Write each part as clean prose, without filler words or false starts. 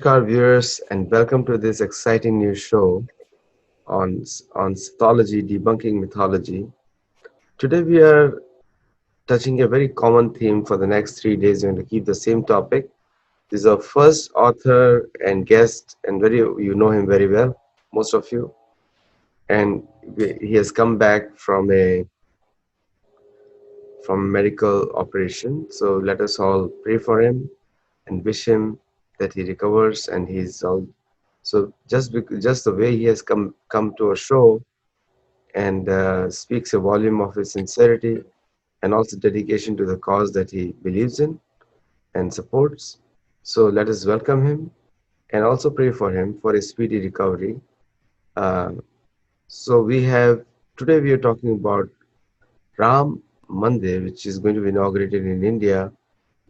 Namaskar, viewers, and welcome to this exciting new show on Sattology, debunking mythology. Today, we are touching a very common theme for the next 3 days. We're going to keep the same topic. This is our first author and guest, and you know him very well, most of you. And he has come back from medical operation. So let us all pray for him and wish him that he recovers and he's all. So just the way he has come to a show and speaks a volume of his sincerity and also dedication to the cause that he believes in and supports. So let us welcome him and also pray for him for a speedy recovery. Uh, so today we are talking about Ram Mandir, which is going to be inaugurated in India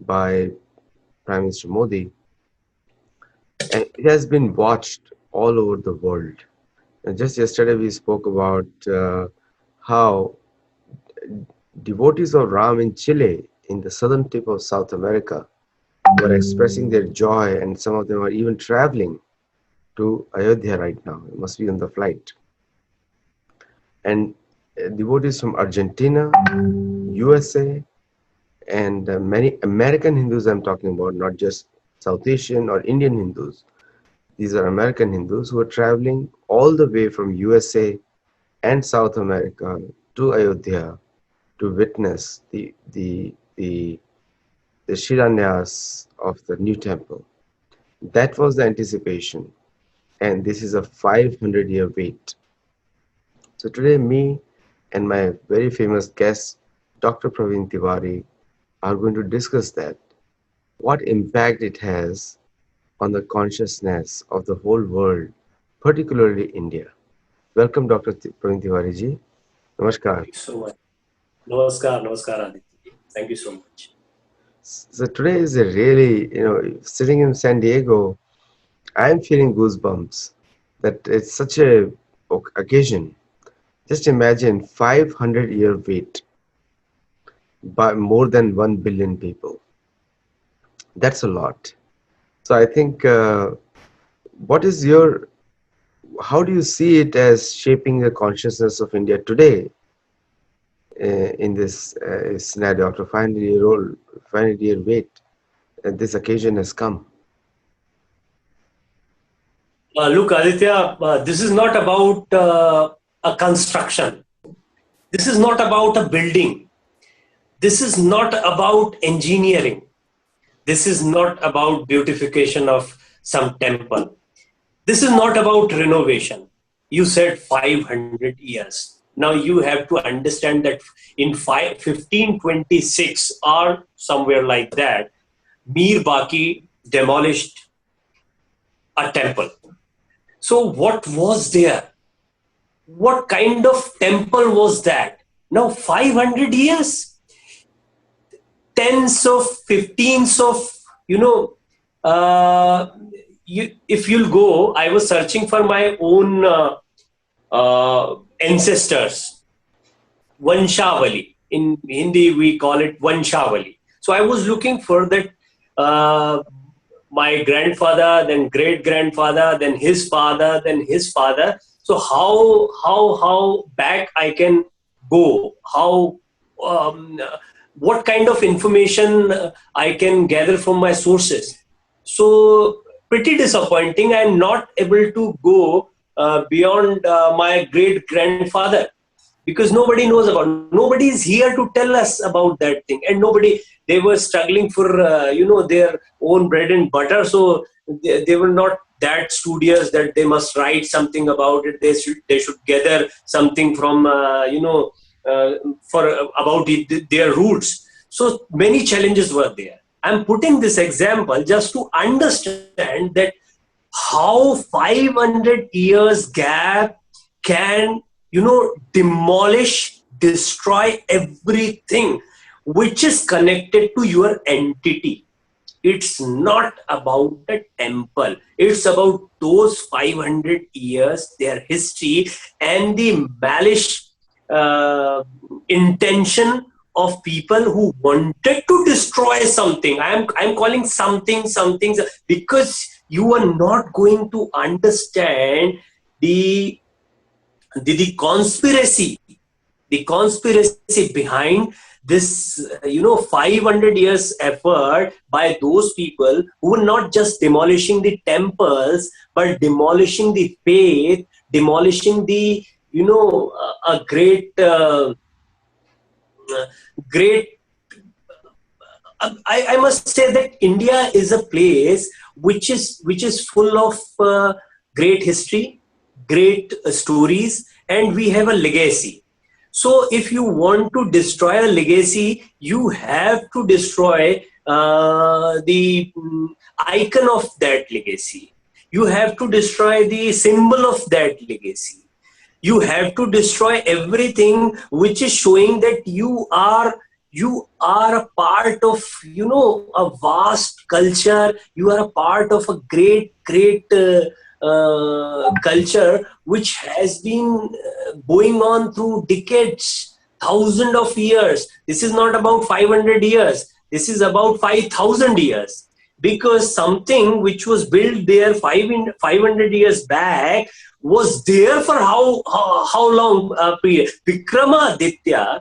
by Prime Minister Modi. And it has been watched all over the world. And just yesterday we spoke about how devotees of Ram in Chile, in the southern tip of South America, were expressing their joy, and some of them are even traveling to Ayodhya right now. It must be on the flight. And devotees from Argentina, USA, and many American Hindus I'm talking about, not just South Asian or Indian Hindus. These are American Hindus who are traveling all the way from USA and South America to Ayodhya to witness the Shiranyas of the new temple. That was the anticipation, and this is a 500-year wait. So today, me and my very famous guest, Dr. Praveen Tiwari, are going to discuss that, what impact it has on the consciousness of the whole world, particularly India. Welcome, Dr. Praveen Tiwari ji. Namaskar. Thank you so much. Namaskar, Aditya. Thank you so much. So today is a really, sitting in San Diego, I'm feeling goosebumps that it's such a occasion. Just imagine 500-year wait by more than 1 billion people. That's a lot. So I think, how do you see it as shaping the consciousness of India today in this scenario after 500-year wait? This occasion has come. Look, Aditya, this is not about a construction. This is not about a building. This is not about engineering. This is not about beautification of some temple. This is not about renovation. You said 500 years. Now you have to understand that in 1526 or somewhere like that, Mir Baki demolished a temple. So what was there? What kind of temple was that? Now 500 years? Tens of, 15s of, if you'll go, I was searching for my own ancestors. Vanshavali. In Hindi, we call it Vanshavali. So I was looking for that, my grandfather, then great-grandfather, then his father, then his father. So how back I can go? What kind of information I can gather from my sources? So pretty disappointing. I'm not able to go beyond my great-grandfather, because nobody knows about. Nobody is here to tell us about that thing, and they were struggling for their own bread and butter. So they were not that studious that they must write something about it. They should gather something from about their roots. So many challenges were there. I'm putting this example just to understand that how 500 years gap can demolish, destroy everything which is connected to your entity. It's not about the temple. It's about those 500 years, their history, and the malicious intention of people who wanted to destroy something. I'm calling something because you are not going to understand the conspiracy, behind this 500 years effort by those people who were not just demolishing the temples, but demolishing the faith, demolishing the a great I must say that India is a place which is full of great history, great stories, and we have a legacy. So, if you want to destroy a legacy, you have to destroy the icon of that legacy. You have to destroy the symbol of that legacy. You have to destroy everything which is showing that you are a part of a vast culture. You are a part of a great culture which has been going on through decades, thousands of years. This is not about 500 years, this is about 5,000 years, because something which was built there 500 years back was there for how long period. Vikramaditya,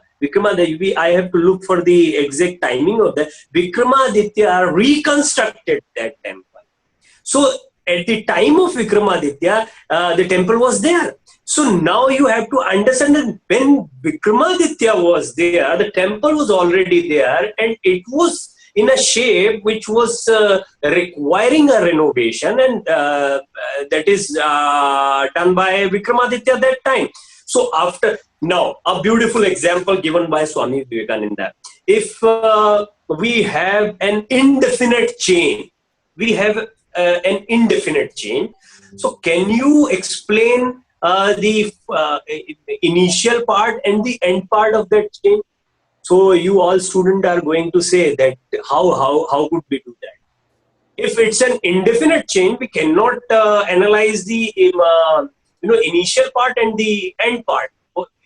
I have to look for the exact timing of that. Vikramaditya reconstructed that temple. So at the time of Vikramaditya, the temple was there. So now you have to understand that when Vikramaditya was there, the temple was already there, and it was in a shape which was requiring a renovation, and that is done by Vikramaditya that time. So after now, a beautiful example given by Swami Vivekananda. If we have an indefinite chain, we have an indefinite chain. So can you explain the initial part and the end part of that chain? So you all students are going to say that how could we do that? If it's an indefinite chain, we cannot analyze the initial part and the end part.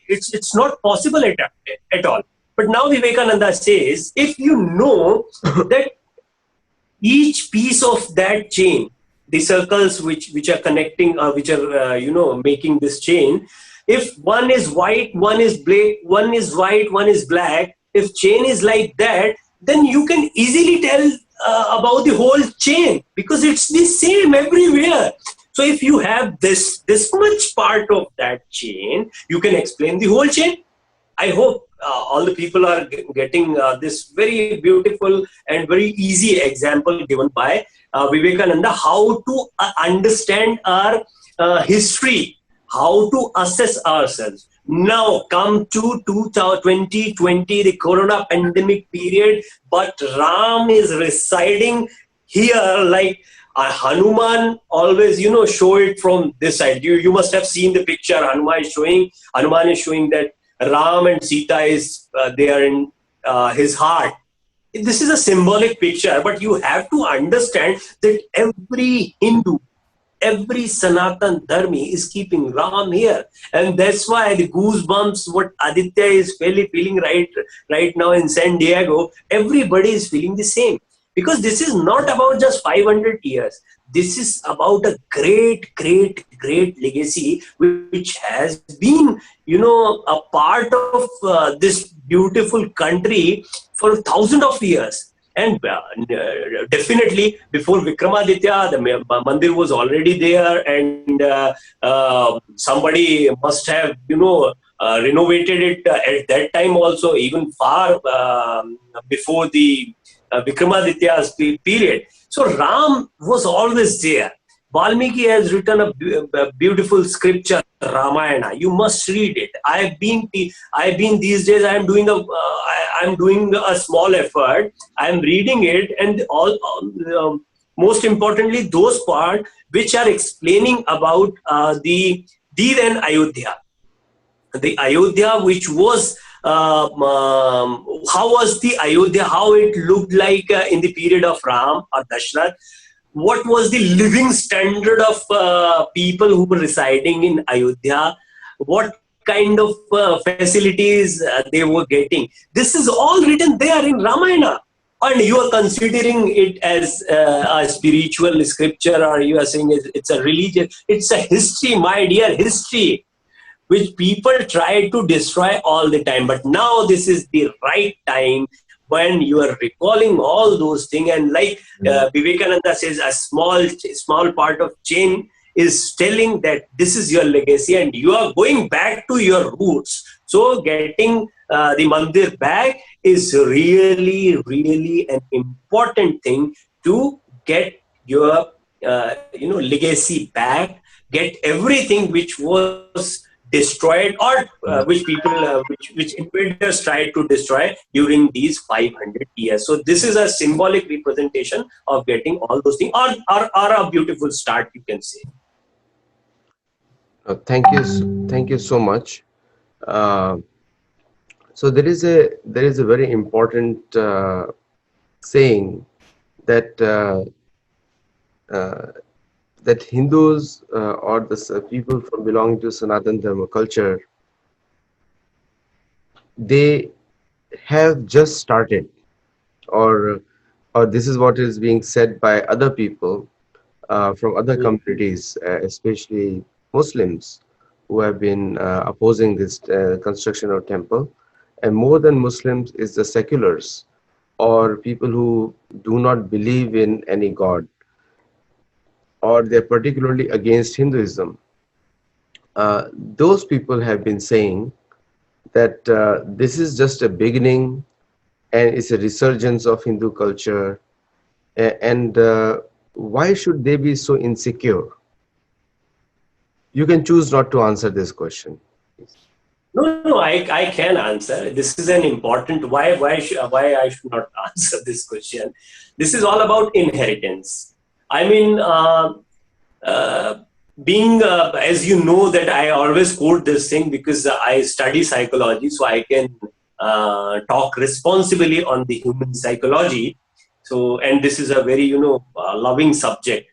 It's not possible at all. But now Vivekananda says, if you know that each piece of that chain, the circles which are connecting, which are making this chain, if one is white, one is black, one is white, one is black, if chain is like that, then you can easily tell about the whole chain, because it's the same everywhere. So if you have this much part of that chain, you can explain the whole chain. I hope all the people are getting this very beautiful and very easy example given by Vivekananda, how to understand our history, how to assess ourselves. Now come to 2020, the corona pandemic period, but Ram is residing here like Hanuman always, show it from this side. You must have seen the picture. Hanuman is showing that Ram and Sita is there in his heart. This is a symbolic picture, but you have to understand that every Hindu, every Sanatan Dharmi is keeping Ram here. And that's why the goosebumps, what Aditya is feeling right now in San Diego, everybody is feeling the same. Because this is not about just 500 years. This is about a great legacy which has been, a part of this beautiful country for thousands of years. And definitely before Vikramaditya, the Mandir was already there, and somebody must have, renovated it at that time also, even far before the Vikramaditya's period. So Ram was always there. Valmiki has written a beautiful scripture, Ramayana. You must read it. I've been these days. I'm doing a small effort. I'm reading it, and most importantly, those parts which are explaining about the then Ayodhya. The Ayodhya, which was how was the Ayodhya, how it looked like in the period of Ram or Dashrath. What was the living standard of people who were residing in Ayodhya? What kind of facilities they were getting? This is all written there in Ramayana. and you are considering it as a spiritual scripture, or you are saying it's a religion. It's a history, my dear, history, which people try to destroy all the time. But now this is the right time when you are recalling all those things. And like Vivekananda says, a small part of chain is telling that this is your legacy and you are going back to your roots. So getting the mandir back is really, really an important thing to get your legacy back, get everything which was destroyed, or which people which invaders tried to destroy during these 500 years. So this is a symbolic representation of getting all those things, or a beautiful start, you can say. Thank you so much. Uh, so there is a very important saying that uh, that Hindus or the people from belonging to Sanatan Dharma culture, they have just started, or this is what is being said by other people from other communities, especially Muslims, who have been opposing this construction of temple. And more than Muslims is the seculars, or people who do not believe in any god, or they're particularly against Hinduism. Those people have been saying that this is just a beginning, and it's a resurgence of Hindu culture. And why should they be so insecure? You can choose not to answer this question. No, I can answer. This is an important why I should not answer this question. This is all about inheritance. I mean, being as you know that I always quote this thing because I study psychology, so I can talk responsibly on the human psychology. So, and this is a very loving subject.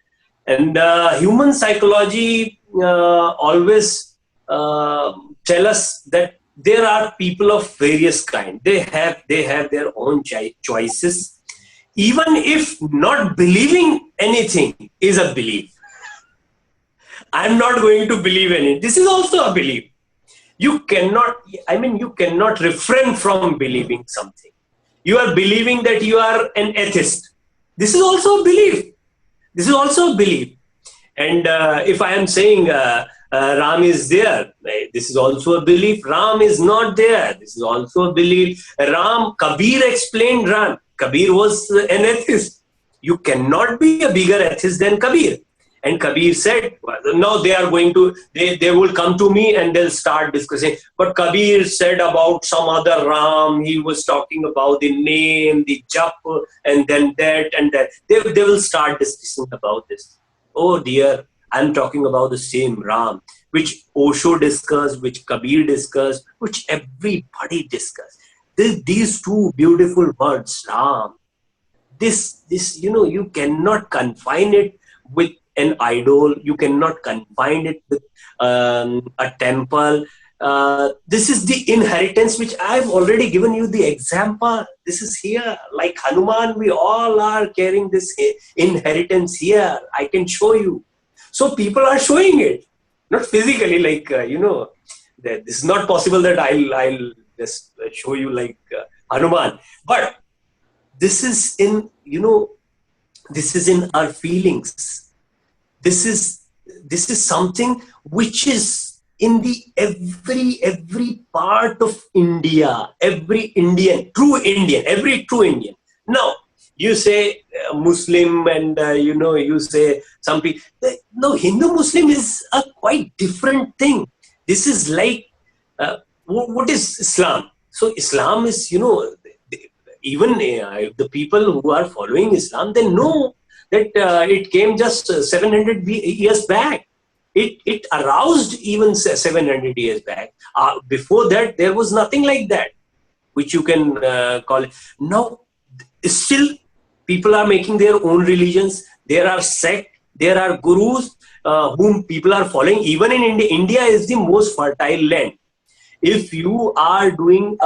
And human psychology always tell us that there are people of various kind. They have their own choices. Even if not believing anything is a belief. I'm not going to believe in it. This is also a belief. You cannot refrain from believing something. You are believing that you are an atheist. This is also a belief. This is also a belief. And if I am saying Ram is there, this is also a belief. Ram is not there. This is also a belief. Kabir explained Ram. Kabir was an atheist. You cannot be a bigger atheist than Kabir. And Kabir said, now they are going to, they will come to me and they'll start discussing. But Kabir said about some other Ram, he was talking about the name, the jap, and then that and that. They will start discussing about this. Oh dear, I'm talking about the same Ram, which Osho discussed, which Kabir discussed, which everybody discussed. These two beautiful words, Ram. This, you cannot confine it with an idol. You cannot confine it with a temple. This is the inheritance which I've already given you the example. This is here. Like Hanuman, we all are carrying this inheritance here. I can show you. So people are showing it. Not physically, like, that this is not possible that I'll just show you like Hanuman. But this is in, this is in our feelings. This is something which is in the every part of India, every every true Indian. Now, you say Muslim and, you say some people. No, Hindu-Muslim is a quite different thing. This is like, what is Islam? So Islam is, even the people who are following Islam, they know that it came just 700 years back. It aroused even 700 years back. Before that, there was nothing like that, which you can call it. Now, still, people are making their own religions. There are sects, there are gurus whom people are following. Even in India, India is the most fertile land. If you are doing,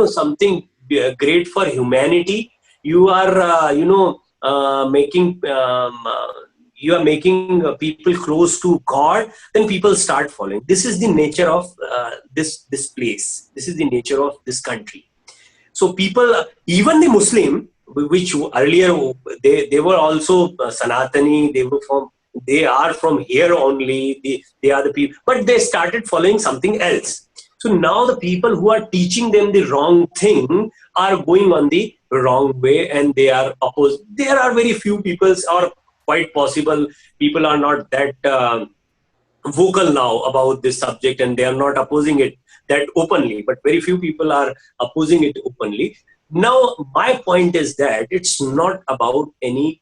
something great for humanity, you are making you are making people close to God, then people start following. This is the nature of this place. This is the nature of this country. So people, even the Muslim, which earlier they were also Sanatani, they are from here only. They are the people, but they started following something else. So now the people who are teaching them the wrong thing are going on the wrong way, and they are opposed. There are very few people, or quite possible people are not that vocal now about this subject, and they are not opposing it that openly, but very few people are opposing it openly. Now my point is that it's not about any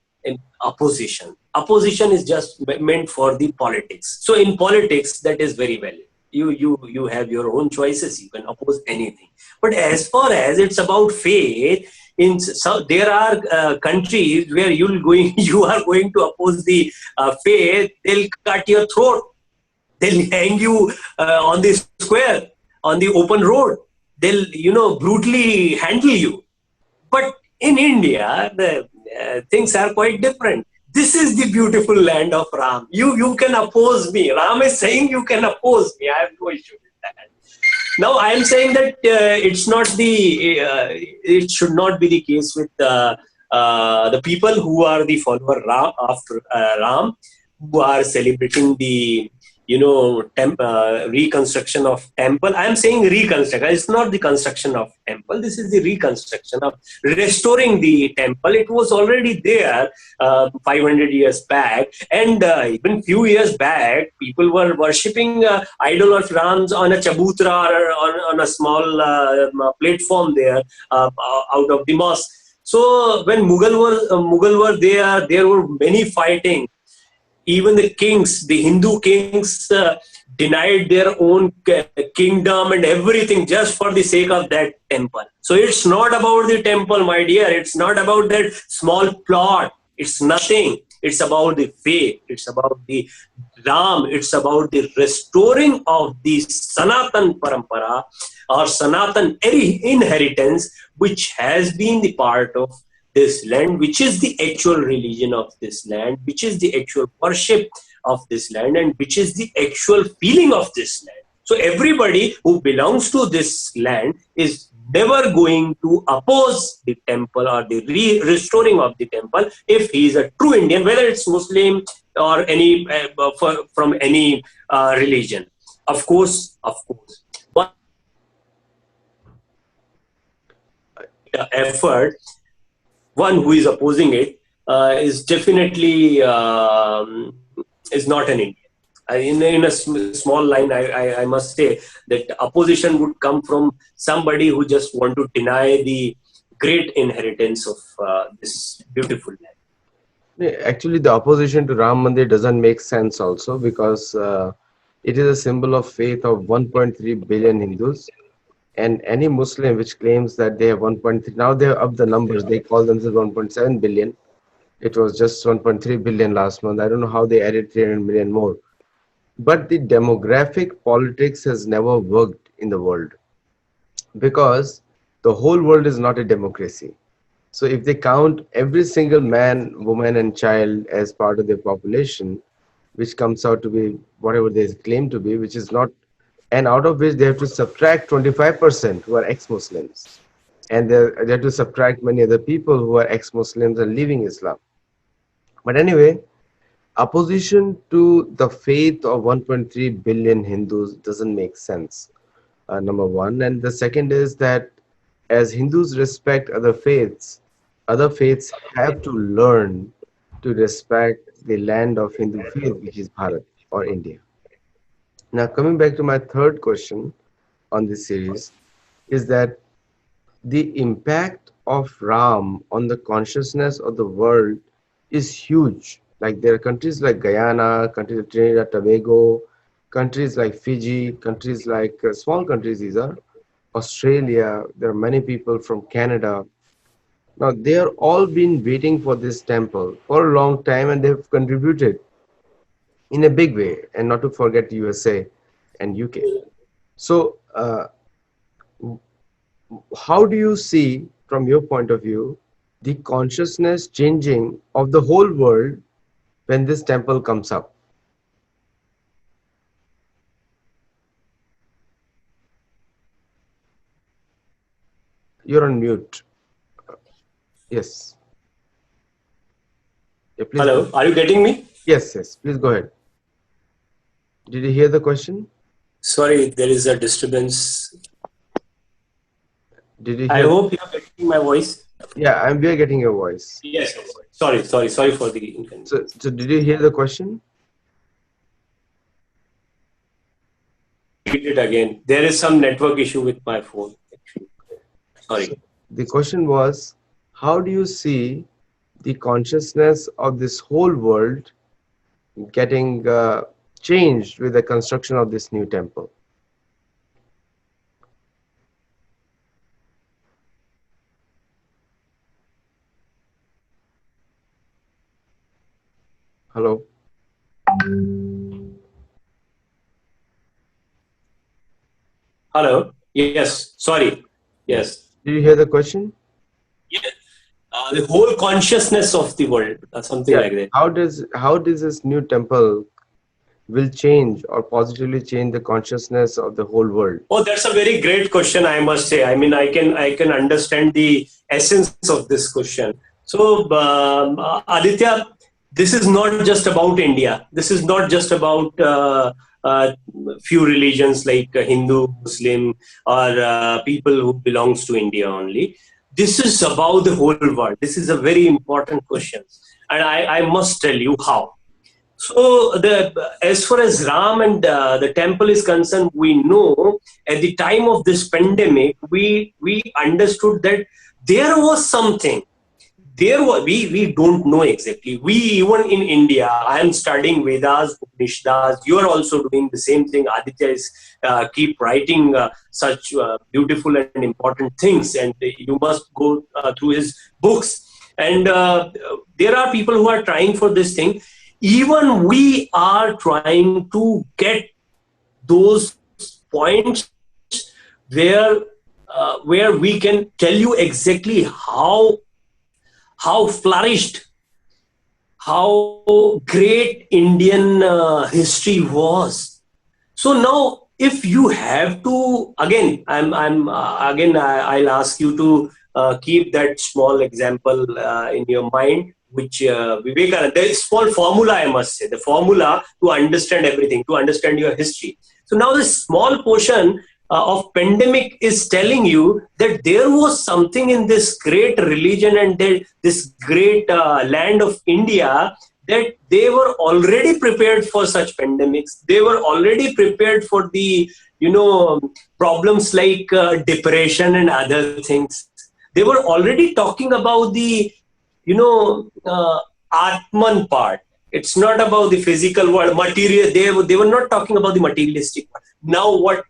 opposition. Opposition is just meant for the politics. So in politics, that is very valid. You have your own choices, you can oppose anything. But as far as it's about faith, there are countries where you are going to oppose the faith, they'll cut your throat, they'll hang you on the square, on the open road, they'll brutally handle you. But in India, the things are quite different. This is the beautiful land of Ram. You can oppose me. Ram is saying you can oppose me. I have no issue with that. Now I am saying that it should not be the case with the people who are the follower Ram, after Ram, who are celebrating the reconstruction of temple. I am saying reconstruction. It's not the construction of temple. This is the reconstruction of restoring the temple. It was already there 500 years back, and even few years back, people were worshipping idol of Rams on a chabutra, or on a small platform there out of the mosque. So when Mughal were there were many fighting. Even the kings, the Hindu kings, denied their own kingdom and everything just for the sake of that temple. So it's not about the temple, my dear. It's not about that small plot. It's nothing. It's about the faith. It's about the Ram. It's about the restoring of the Sanatan Parampara, or Sanatan inheritance, which has been the part of this land, which is the actual religion of this land, which is the actual worship of this land, and which is the actual feeling of this land. So everybody who belongs to this land is never going to oppose the temple or the restoring of the temple if he is a true Indian, whether it's Muslim or any from any religion. Of course, one effort, one who is opposing it is definitely is not an Indian. In a small line, I must say that opposition would come from somebody who just want to deny the great inheritance of this beautiful land. Yeah, actually, the opposition to Ram Mandir doesn't make sense also because it is a symbol of faith of 1.3 billion Hindus, and any Muslim which claims that they have 1.3, now they have upped the numbers, they call themselves 1.7 billion. It was just 1.3 billion last month. I don't know how they added 300 million more. But the demographic politics has never worked in the world because the whole world is not a democracy. So if they count every single man, woman, and child as part of their population, which comes out to be whatever they claim to be, which is not, and out of which they have to subtract 25% who are ex-Muslims, and they have to subtract many other people who are ex-Muslims and leaving Islam. But anyway, opposition to the faith of 1.3 billion Hindus doesn't make sense, number one. And the second is that as Hindus respect other faiths have to learn to respect the land of Hindu faith, which is Bharat or India. Now, coming back to my third question on this series, is that the impact of Ram on the consciousness of the world is huge. Like there are countries like Guyana, countries like Trinidad, Tobago, countries like Fiji, countries like small countries, these are Australia. There are many people from Canada. Now they are all been waiting for this temple for a long time, and they've contributed in a big way, and not to forget USA and UK. So, how do you see, from your point of view, the consciousness changing of the whole world when this temple comes up? You're on mute. Yes. Yeah, please go. Hello, are you getting me? Yes, yes. Please go ahead. Did you hear the question? Sorry, there is a disturbance. Did you I hear? hope you are getting my voice. Yeah, we are getting your voice. Yes. Sorry for the So, inconvenience. so did you hear the question? Read it again. There is some network issue with my phone. Actually. So Sorry. the question was, how do you see the consciousness of this whole world getting changed with the construction of this new temple? Hello? Hello. Yes. Sorry. Yes. Yes. Did you hear the question? Yes. The whole consciousness of the world, something Yeah. like that. How does this new temple will change or positively change the consciousness of the whole world? Oh, that's a very great question, I must say. I mean, I can understand the essence of this question. So, Aditya, this is not just about India. This is not just about few religions like Hindu, Muslim, or people who belongs to India only. This is about the whole world. This is a very important question, and I must tell you how. So, as far as Ram and the temple is concerned, we know at the time of this pandemic, we understood that there was something. There was we don't know exactly. We even in India, I am studying Vedas, Upanishads. You are also doing the same thing. Aditya is keep writing such beautiful and important things, and you must go through his books. And there are people who are trying for this thing. Even we are trying to get those points where where we can tell you exactly how flourished, how great Indian history was. So now, if you have to, again, I'll ask you to keep that small example in your mind, which Vivekananda, there is small formula, I must say, the formula to understand everything, to understand your history. So now this small portion of pandemic is telling you that there was something in this great religion and this great land of India, that they were already prepared for such pandemics. They were already prepared for the problems like depression and other things. They were already talking about the Atman part. It's not about the physical world, material. They were not talking about the materialistic part. Now what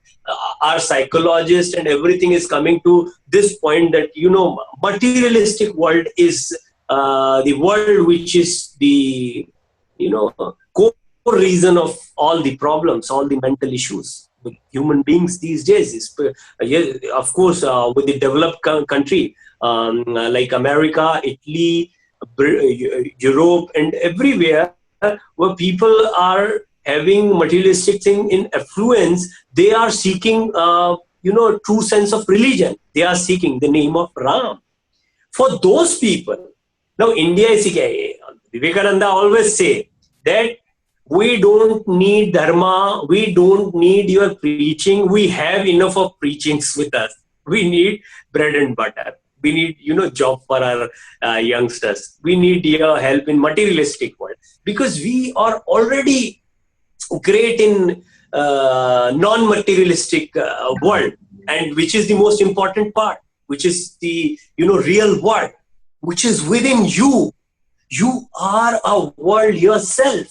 our psychologists and everything is coming to this point that materialistic world is the world which is the core reason of all the problems, all the mental issues with human beings these days. Yeah, of course, with the developed country like America, Italy, Europe, and everywhere where people are having materialistic thing in affluence, they are seeking true sense of religion. They are seeking the name of Ram. For those people, now India is Vivekananda always say that we don't need dharma, we don't need your preaching, we have enough of preachings with us. We need bread and butter. We need job for our youngsters. We need your help in materialistic world, because we are already great in non-materialistic world, and which is the most important part, which is the real world, which is within you. You are a world yourself.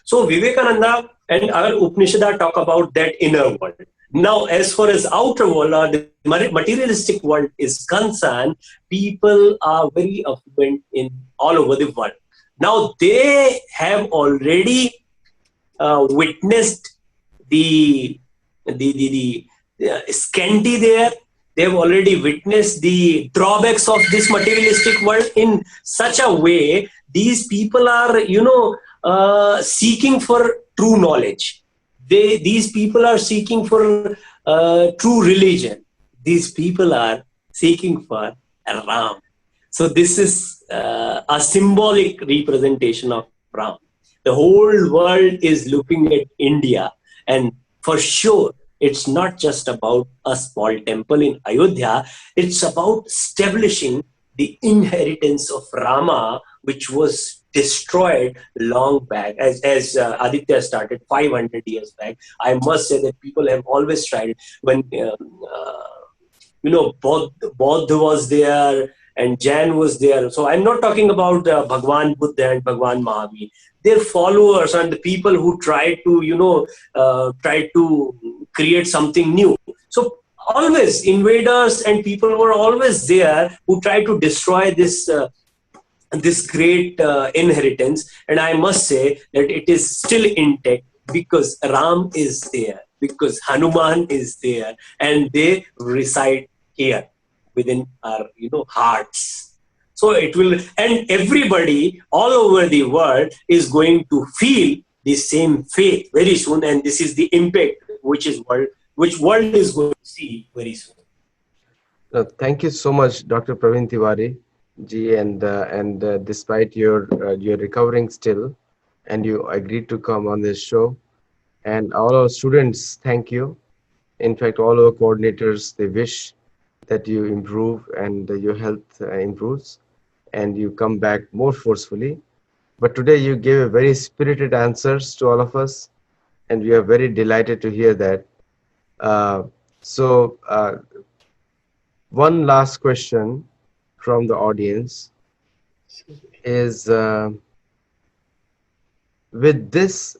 So Vivekananda and our Upanishad talk about that inner world. Now, as far as outer world or the materialistic world is concerned, people are very affluent in all over the world. Now they have already witnessed the scanty there. They have already witnessed the drawbacks of this materialistic world in such a way. These people are, seeking for true knowledge. These people are seeking for true religion. These people are seeking for Ram. So this is a symbolic representation of Ram. The whole world is looking at India, and for sure, it's not just about a small temple in Ayodhya. It's about establishing the inheritance of Rama, which was destroyed long back, as Aditya started 500 years back. I must say that people have always tried when. Bodh was there and Jain was there. So I'm not talking about Bhagwan Buddha and Bhagwan Mahavir. Their followers and the people who try to, try to create something new. So always invaders and people were always there who try to destroy this great inheritance. And I must say that it is still intact because Ram is there, because Hanuman is there, and they reside here within our hearts. So it will, and everybody all over the world is going to feel the same faith very soon, and this is the impact which world is going to see very soon. Thank you so much, Dr. Praveen Tiwari ji, and despite you're recovering still, and you agreed to come on this show, and all our students, thank you. In fact, all our coordinators, they wish that you improve and your health improves, and you come back more forcefully. But today you gave a very spirited answers to all of us, and we are very delighted to hear that. So one last question from the audience is, with this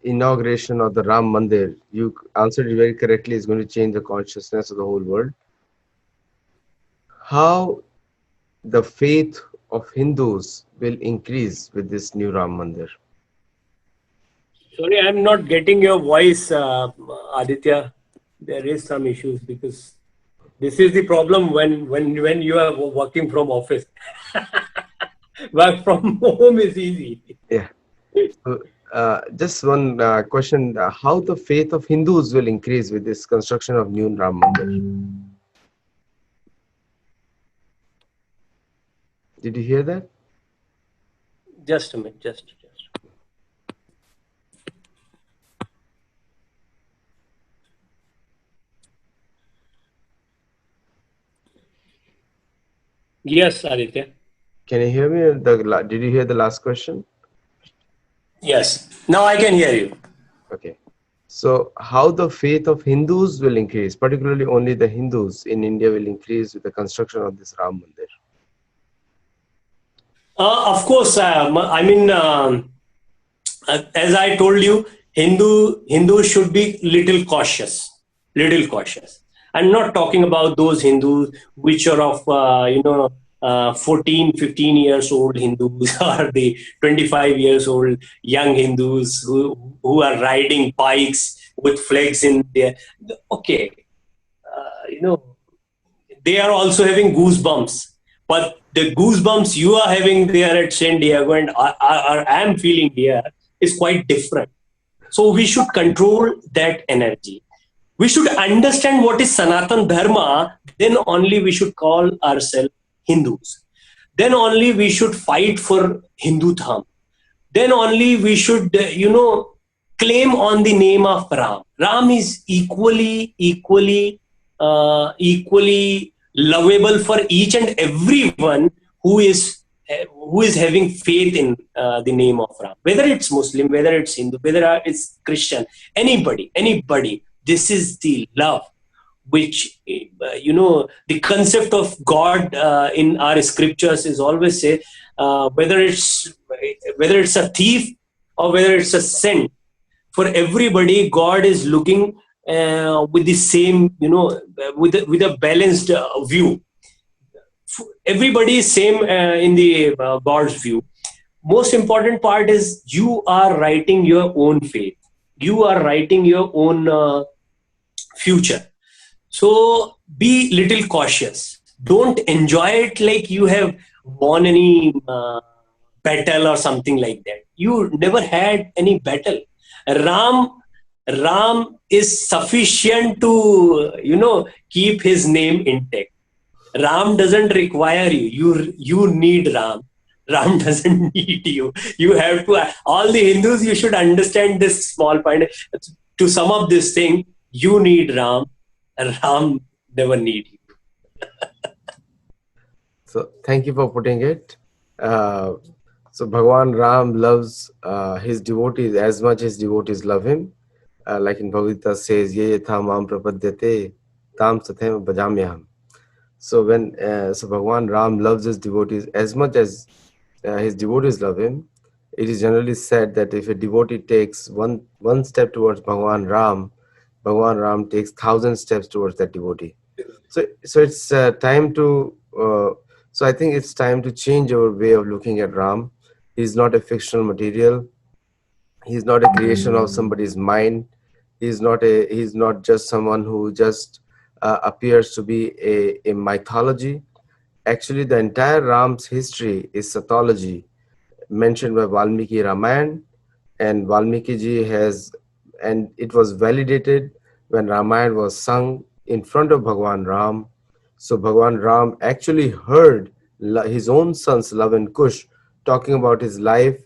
inauguration of the Ram Mandir, you answered it very correctly, is going to change the consciousness of the whole world. How the faith of Hindus will increase with this new Ram Mandir? Sorry, I'm not getting your voice, Aditya. There is some issues because this is the problem when you are working from office. Work from home is easy. Yeah. So, just one question: how the faith of Hindus will increase with this construction of new Ram Mandir? Did you hear that? Just a minute, just. Yes, Aditya. Can you hear me? Did you hear the last question? Yes. Now I can hear you. Okay. So how the faith of Hindus will increase, particularly only the Hindus in India will increase with the construction of this Ram Mandir? Of course, as I told you, Hindu should be little cautious. I'm not talking about those Hindus which are of 14, 15 years old Hindus or the 25 years old young Hindus who are riding bikes with flags in there. Okay, they are also having goosebumps. But the goosebumps you are having there at San Diego and I am feeling here is quite different. So we should control that energy. We should understand what is Sanatan Dharma, then only we should call ourselves Hindus. Then only we should fight for Hindu Dham. Then only we should, claim on the name of Ram. Ram is equally lovable for each and everyone who is having faith in the name of Ram. Whether it's Muslim, whether it's Hindu, whether it's Christian, anybody. This is the love which, the concept of God in our scriptures is always say, whether it's a thief or whether it's a saint, for everybody, God is looking with the same, with a balanced view. Everybody is same in the God's view. Most important part is you are writing your own faith. You are writing your own future. So be little cautious. Don't enjoy it like you have won any battle or something like that. You never had any battle. Ram, Ram is sufficient to keep his name intact. Ram doesn't require you. You need Ram. Ram doesn't need you. You have to. All the Hindus, you should understand this small point. To sum up this thing, you need Ram. Ram never need you. So thank you for putting it. Uh, so Bhagwan Ram loves his devotees as much as devotees love him. Like in Bhagavad Gita says, "Ye tham mam prapadyate tam sathem bhajamyaham." So so Bhagwan Ram loves his devotees as much as his devotees love him. It is generally said that if a devotee takes one step towards Bhagwan Ram takes 1,000 steps towards that devotee. So it's time to. So I think it's time to change our way of looking at Ram. He's not a fictional material. He's not a creation of somebody's mind. He's not just someone who just appears to be a mythology. Actually, the entire Ram's history is Sattology, mentioned by Valmiki Ramayana, and Valmiki ji has, and it was validated when Ramayana was sung in front of Bhagwan Ram. So Bhagwan Ram actually heard his own sons Love and Kush talking about his life,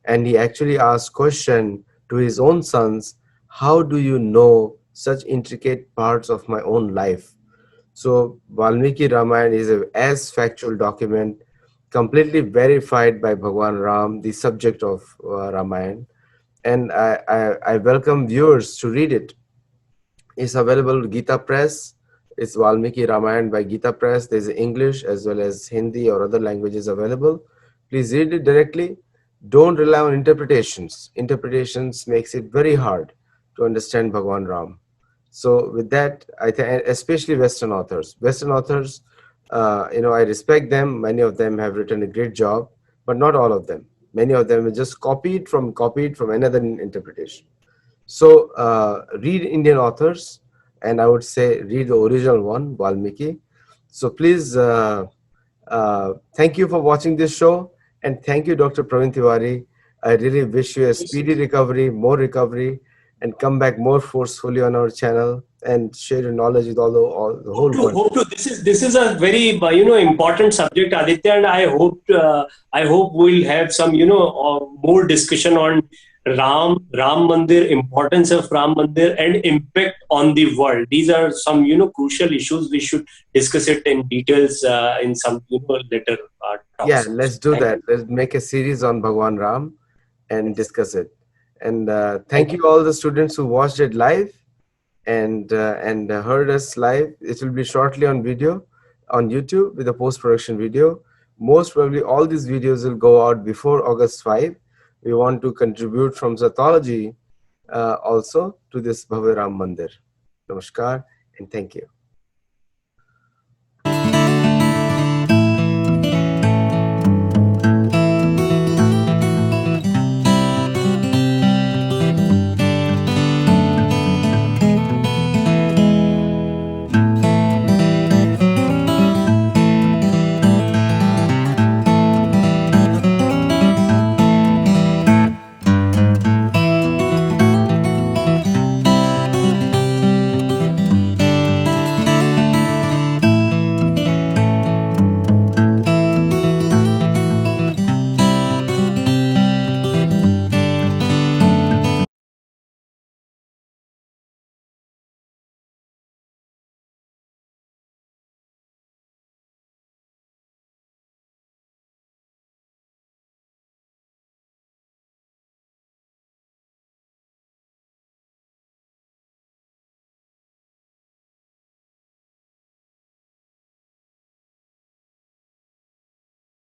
and he actually asked question to his own sons, how do you know such intricate parts of my own life? So Valmiki Ramayana is a as factual document, completely verified by Bhagwan Ram, the subject of Ramayana, and I welcome viewers to read it. It's available at Gita Press. It's Valmiki Ramayana by Gita Press. There's English as well as Hindi or other languages available. Please read it directly. Don't rely on interpretations. Interpretations makes it very hard to understand Bhagwan Ram. So with that, I think especially Western authors, I respect them. Many of them have written a great job, but not all of them. Many of them are just copied from another interpretation. So read Indian authors, and I would say read the original one, Valmiki. So please, thank you for watching this show, and thank you, Dr. Praveen Tiwari. I really wish you a speedy recovery, and come back more forcefully on our channel and share your knowledge with all the whole world. Hope to. This is a very important subject, Aditya, and I hope we'll have some more discussion on Ram Mandir, importance of Ram Mandir, and impact on the world. These are some crucial issues. We should discuss it in details in some later Yeah, talks also. let's do Thank that. you. Let's make a series on Bhagwan Ram and Yes. discuss it. And thank Thank you all the students who watched it live and heard us live. It will be shortly on video on YouTube with a post-production video. Most probably all these videos will go out before August 5. We want to contribute from Sattology also to this Bhavya Ram Mandir. Namaskar and thank you.